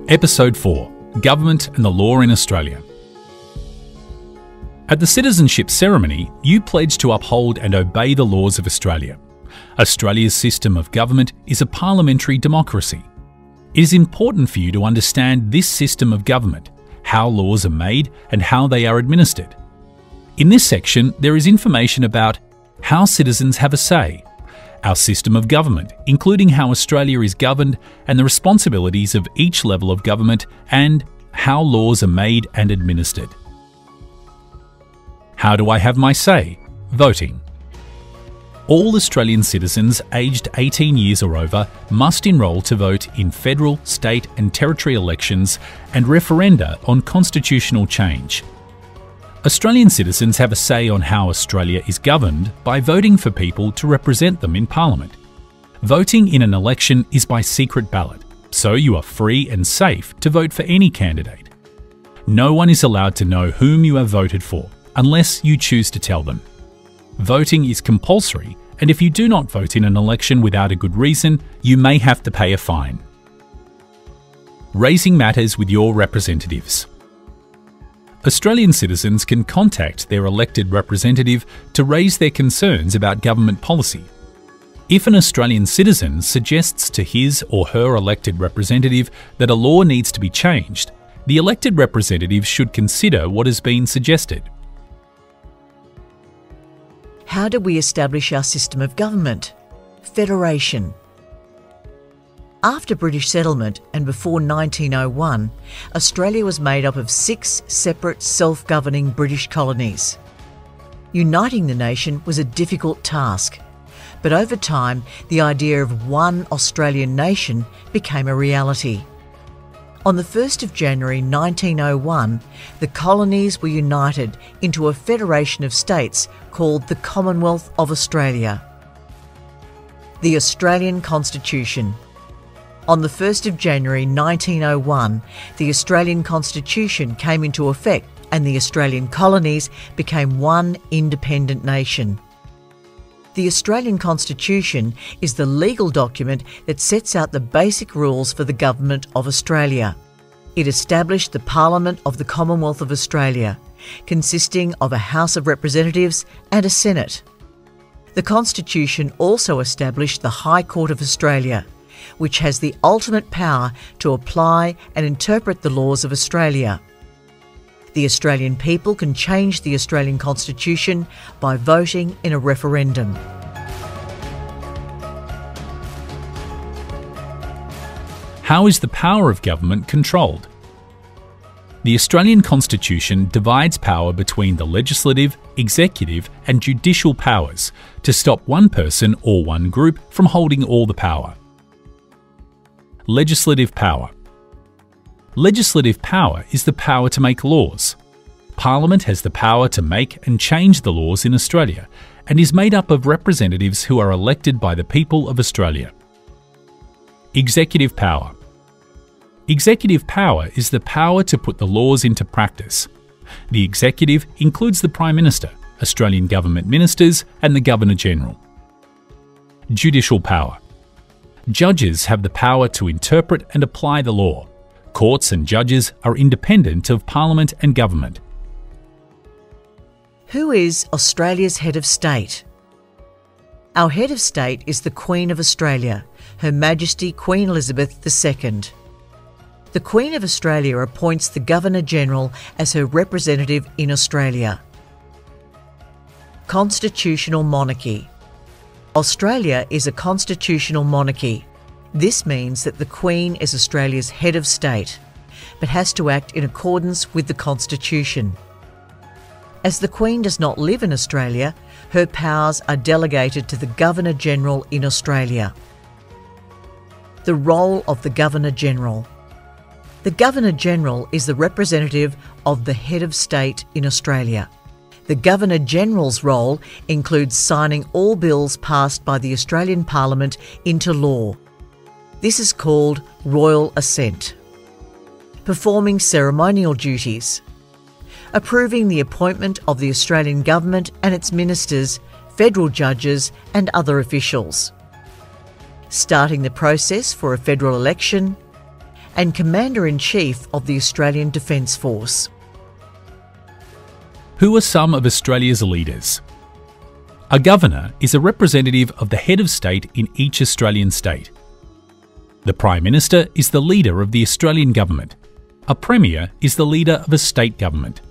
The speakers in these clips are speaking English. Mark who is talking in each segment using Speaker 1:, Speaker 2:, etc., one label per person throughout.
Speaker 1: Episode 4. Government and the Law in Australia. At the citizenship ceremony, you pledge to uphold and obey the laws of Australia. Australia's system of government is a parliamentary democracy. It is important for you to understand this system of government, how laws are made and how they are administered. In this section, there is information about how citizens have a say, our system of government, including how Australia is governed and the responsibilities of each level of government, and how laws are made and administered. How do I have my say? Voting. All Australian citizens aged 18 years or over must enrol to vote in federal, state and territory elections and referenda on constitutional change. Australian citizens have a say on how Australia is governed by voting for people to represent them in Parliament. Voting in an election is by secret ballot, so you are free and safe to vote for any candidate. No one is allowed to know whom you have voted for, unless you choose to tell them. Voting is compulsory, and if you do not vote in an election without a good reason, you may have to pay a fine. Raising matters with your representatives. Australian citizens can contact their elected representative to raise their concerns about government policy. If an Australian citizen suggests to his or her elected representative that a law needs to be changed, the elected representative should consider what has been suggested.
Speaker 2: How do we establish our system of government? Federation. After British settlement and before 1901, Australia was made up of 6 separate self-governing British colonies. Uniting the nation was a difficult task, but over time the idea of one Australian nation became a reality. On the 1st of January 1901, the colonies were united into a federation of states called the Commonwealth of Australia. The Australian Constitution. On the 1st of January 1901, the Australian Constitution came into effect and the Australian colonies became one independent nation. The Australian Constitution is the legal document that sets out the basic rules for the government of Australia. It established the Parliament of the Commonwealth of Australia, consisting of a House of Representatives and a Senate. The Constitution also established the High Court of Australia, which has the ultimate power to apply and interpret the laws of Australia. The Australian people can change the Australian Constitution by voting in a referendum.
Speaker 1: How is the power of government controlled? The Australian Constitution divides power between the legislative, executive and judicial powers to stop one person or one group from holding all the power. Legislative power. Legislative power is the power to make laws. Parliament has the power to make and change the laws in Australia and is made up of representatives who are elected by the people of Australia. Executive power. Executive power is the power to put the laws into practice. The executive includes the Prime Minister, Australian government ministers and the Governor-General. Judicial power. Judges have the power to interpret and apply the law. Courts and judges are independent of Parliament and government.
Speaker 2: Who is Australia's head of state? Our head of state is the Queen of Australia, Her Majesty Queen Elizabeth II. The Queen of Australia appoints the Governor-General as her representative in Australia. Constitutional monarchy. Australia is a constitutional monarchy. This means that the Queen is Australia's head of state, but has to act in accordance with the Constitution. As the Queen does not live in Australia, her powers are delegated to the Governor-General in Australia. The role of the Governor-General. The Governor-General is the representative of the head of state in Australia. The Governor-General's role includes signing all bills passed by the Australian Parliament into law. This is called royal assent. Performing ceremonial duties. Approving the appointment of the Australian Government and its ministers, federal judges and other officials, starting the process for a federal election, and Commander-in-Chief of the Australian Defence Force.
Speaker 1: Who are some of Australia's leaders? A governor is a representative of the head of state in each Australian state. The Prime Minister is the leader of the Australian government. A Premier is the leader of a state government.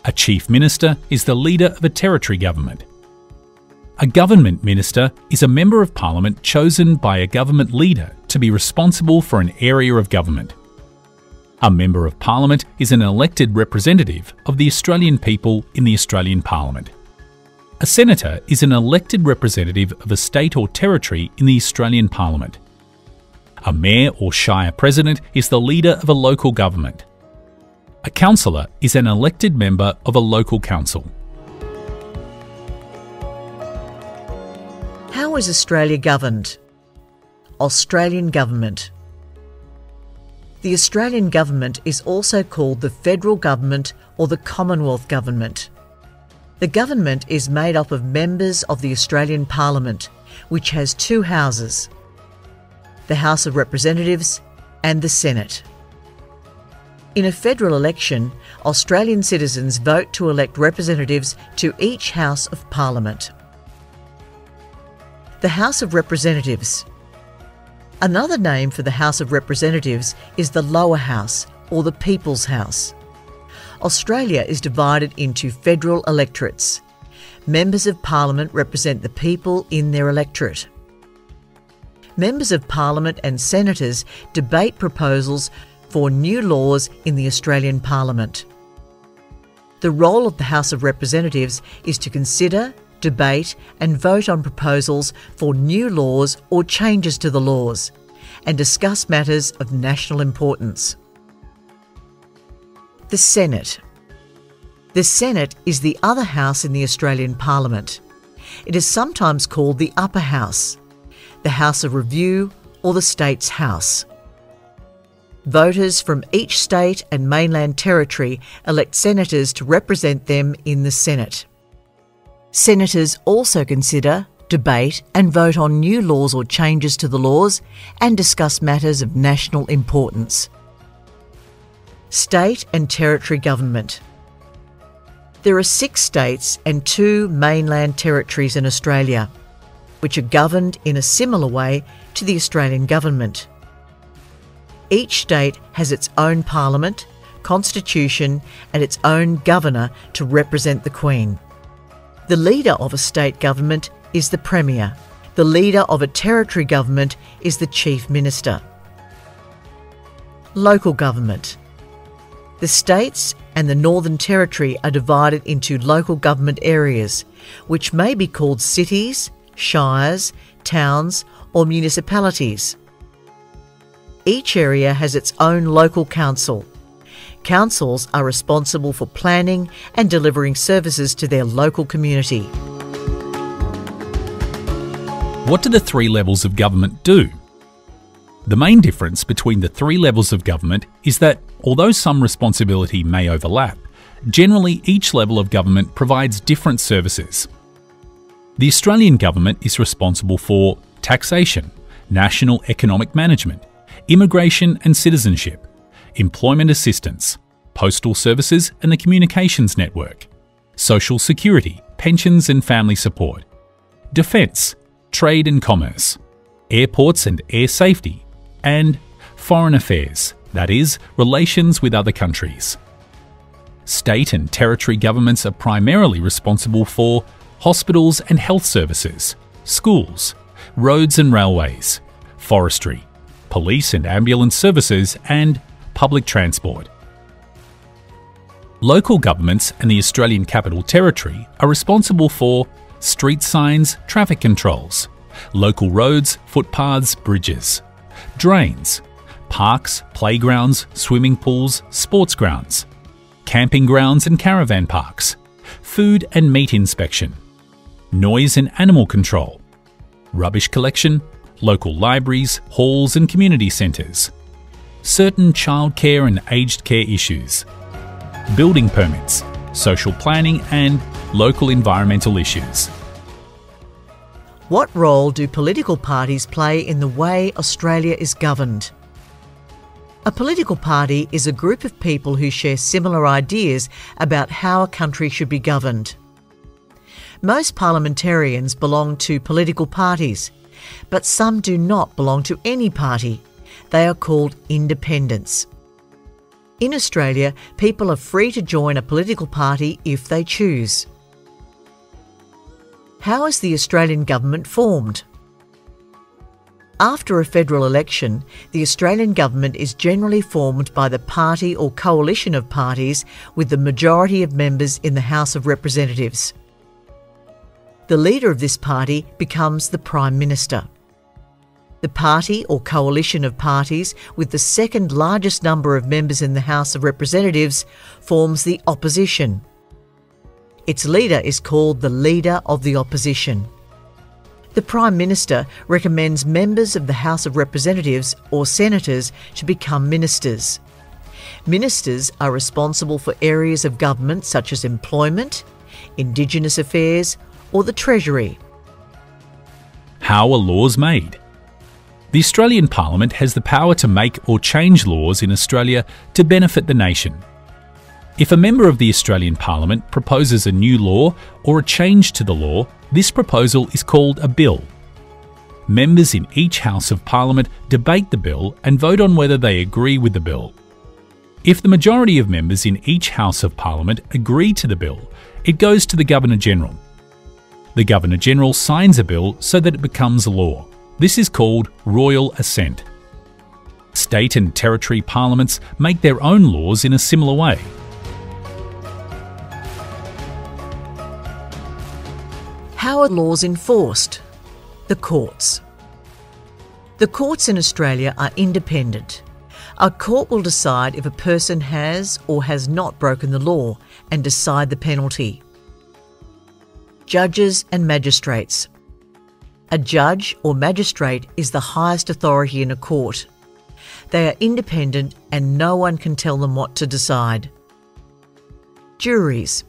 Speaker 1: A Chief Minister is the leader of a territory government. A government minister is a member of parliament chosen by a government leader to be responsible for an area of government. A member of parliament is an elected representative of the Australian people in the Australian Parliament. A senator is an elected representative of a state or territory in the Australian Parliament. A mayor or shire president is the leader of a local government. A councillor is an elected member of a local council.
Speaker 2: How is Australia governed? Australian government. The Australian government is also called the federal government or the Commonwealth government. The government is made up of members of the Australian Parliament, which has two houses: the House of Representatives and the Senate. In a federal election, Australian citizens vote to elect representatives to each House of Parliament. The House of Representatives. Another name for the House of Representatives is the lower house or the People's House. Australia is divided into federal electorates. Members of Parliament represent the people in their electorate. Members of Parliament and senators debate proposals for new laws in the Australian Parliament. The role of the House of Representatives is to consider, debate and vote on proposals for new laws or changes to the laws, and discuss matters of national importance. The Senate. The Senate is the other house in the Australian Parliament. It is sometimes called the upper house, the House of Review or the State's House. Voters from each state and mainland territory elect senators to represent them in the Senate. Senators also consider, debate and vote on new laws or changes to the laws and discuss matters of national importance. State and territory government. There are 6 states and 2 mainland territories in Australia, which are governed in a similar way to the Australian government. Each state has its own parliament, constitution and its own governor to represent the Queen. The leader of a state government is the Premier. The leader of a territory government is the Chief Minister. Local government. The states and the Northern Territory are divided into local government areas, which may be called cities, shires, towns or municipalities. Each area has its own local council. Councils are responsible for planning and delivering services to their local community.
Speaker 1: What do the 3 levels of government do? The main difference between the 3 levels of government is that, although some responsibility may overlap, generally each level of government provides different services. The Australian government is responsible for taxation, national economic management, immigration and citizenship, employment assistance, postal services and the communications network, social security, pensions and family support, defence, trade and commerce, airports and air safety, and foreign affairs, that is, relations with other countries. State and territory governments are primarily responsible for hospitals and health services, schools, roads and railways, forestry, police and ambulance services, and public transport. Local governments and the Australian Capital Territory are responsible for street signs, traffic controls, local roads, footpaths, bridges, drains, parks, playgrounds, swimming pools, sports grounds, camping grounds and caravan parks, food and meat inspection, noise and animal control, rubbish collection, local libraries, halls and community centres, certain childcare and aged care issues, building permits, social planning and local environmental issues.
Speaker 2: What role do political parties play in the way Australia is governed? A political party is a group of people who share similar ideas about how a country should be governed. Most parliamentarians belong to political parties, but some do not belong to any party. They are called independents. In Australia, people are free to join a political party if they choose. How is the Australian government formed? After a federal election, the Australian government is generally formed by the party or coalition of parties with the majority of members in the House of Representatives. The leader of this party becomes the Prime Minister. The party or coalition of parties with the second largest number of members in the House of Representatives forms the opposition. Its leader is called the Leader of the Opposition. The Prime Minister recommends members of the House of Representatives or senators to become ministers. Ministers are responsible for areas of government such as employment, Indigenous affairs, or the Treasury.
Speaker 1: How are laws made? The Australian Parliament has the power to make or change laws in Australia to benefit the nation. If a member of the Australian Parliament proposes a new law or a change to the law, this proposal is called a bill. Members in each House of Parliament debate the bill and vote on whether they agree with the bill. If the majority of members in each House of Parliament agree to the bill, it goes to the Governor-General. The Governor-General signs a bill so that it becomes law. This is called royal assent. State and territory parliaments make their own laws in a similar way.
Speaker 2: How are laws enforced? The courts. The courts in Australia are independent. A court will decide if a person has or has not broken the law and decide the penalty. Judges and magistrates. A judge or magistrate is the highest authority in a court. They are independent and no one can tell them what to decide. Juries.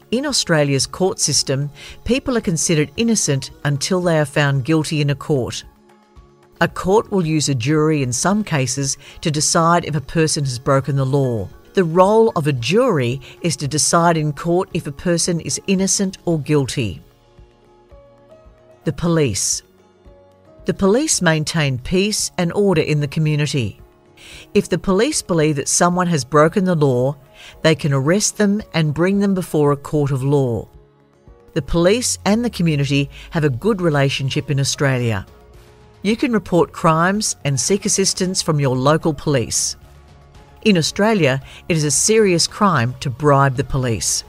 Speaker 2: In Australia's court system, people are considered innocent until they are found guilty in a court. A court will use a jury in some cases to decide if a person has broken the law. The role of a jury is to decide in court if a person is innocent or guilty. The police. The police maintain peace and order in the community. If the police believe that someone has broken the law, they can arrest them and bring them before a court of law. The police and the community have a good relationship in Australia. You can report crimes and seek assistance from your local police. In Australia, it is a serious crime to bribe the police.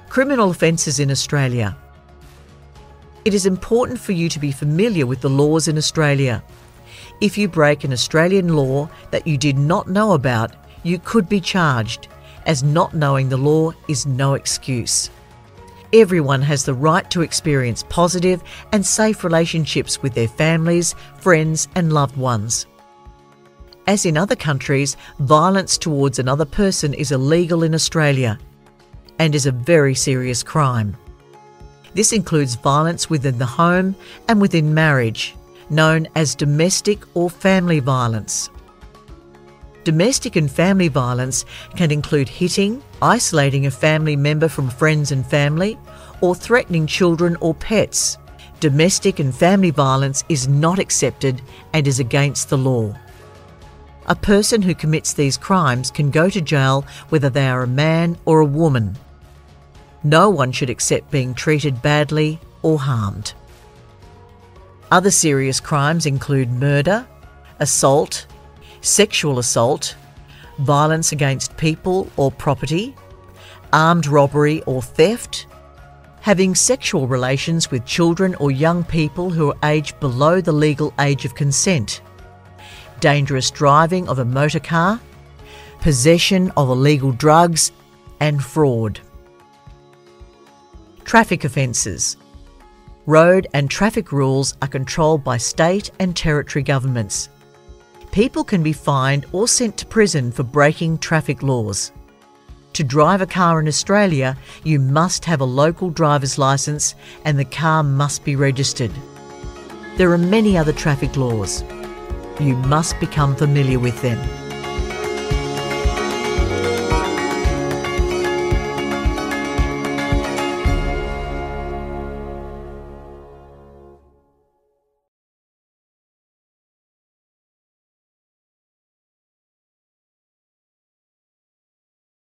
Speaker 2: Criminal offences in Australia. It is important for you to be familiar with the laws in Australia. If you break an Australian law that you did not know about, you could be charged, as not knowing the law is no excuse. Everyone has the right to experience positive and safe relationships with their families, friends and loved ones. As in other countries, violence towards another person is illegal in Australia and is a very serious crime. This includes violence within the home and within marriage, known as domestic or family violence. Domestic and family violence can include hitting, isolating a family member from friends and family, or threatening children or pets. Domestic and family violence is not accepted and is against the law. A person who commits these crimes can go to jail whether they are a man or a woman. No one should accept being treated badly or harmed. Other serious crimes include murder, assault, sexual assault, violence against people or property, armed robbery or theft, having sexual relations with children or young people who are aged below the legal age of consent, dangerous driving of a motor car, possession of illegal drugs, and fraud. Traffic offences. Road and traffic rules are controlled by state and territory governments. People can be fined or sent to prison for breaking traffic laws. To drive a car in Australia, you must have a local driver's licence and the car must be registered. There are many other traffic laws. You must become familiar with them.